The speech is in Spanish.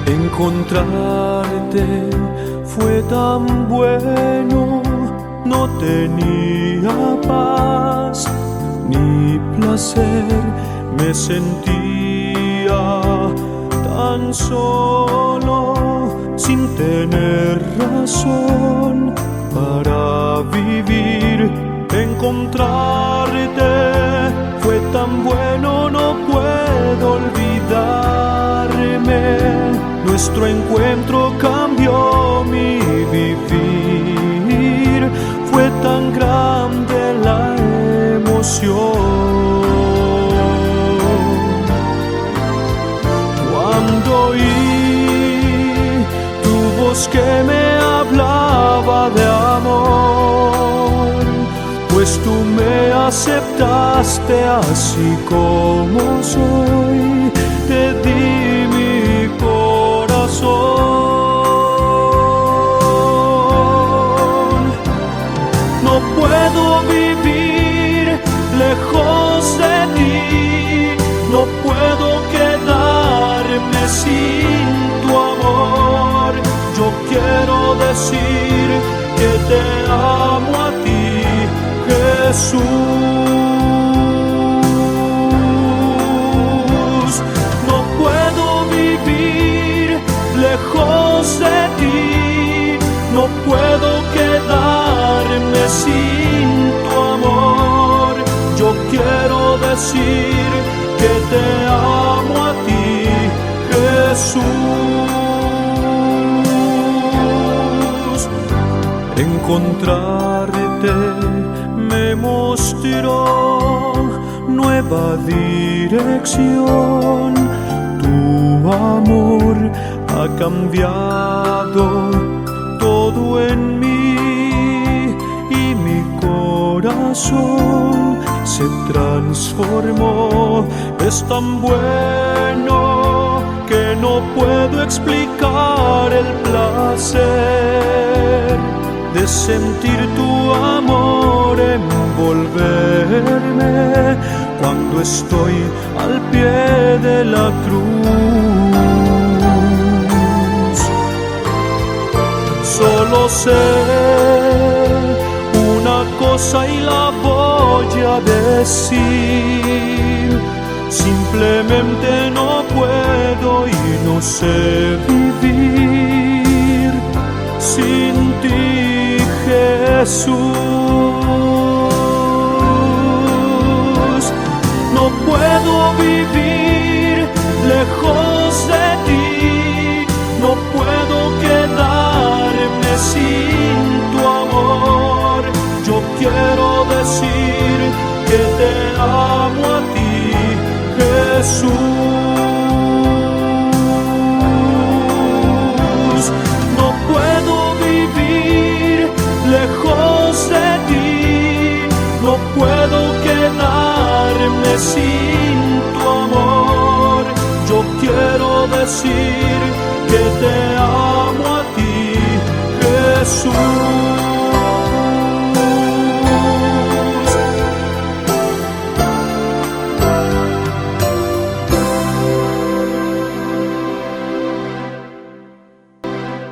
Encontrarte fue tan bueno, no tenía paz ni placer, me sentía tan solo, sin tener razón para vivir. Encontrarte fue tan bueno, no puedo olvidarme. Nuestro encuentro cambió mi vivir, fue tan grande la emoción. Cuando oí tu voz que me hablaba de amor, pues tú me aceptaste así como soy, te di mi corazón. No puedo vivir lejos de ti, no puedo quedarme sin tu amor. Yo quiero decir que te amo a ti, Jesús. No puedo vivir lejos de ti, no puedo quedarme sin tu amor. Yo quiero decir que te amo a ti, Jesús. Encontrarte me mostró nueva dirección. Tu amor ha cambiado todo en mí y mi corazón se transformó. Es tan bueno que no puedo explicar el placer de sentir tu amor envolverme cuando estoy al pie de la cruz. Solo sé una cosa y la voy a decir: simplemente no puedo y no sé vivir sin ti, Jesús. No puedo vivir lejos de ti, no puedo quedarme sin tu amor. Yo quiero decir que te amo a ti, Jesús. No puedo vivir lejos de ti, no puedo quedarme sin tu amor. Yo quiero decir que te amo a ti, Jesús.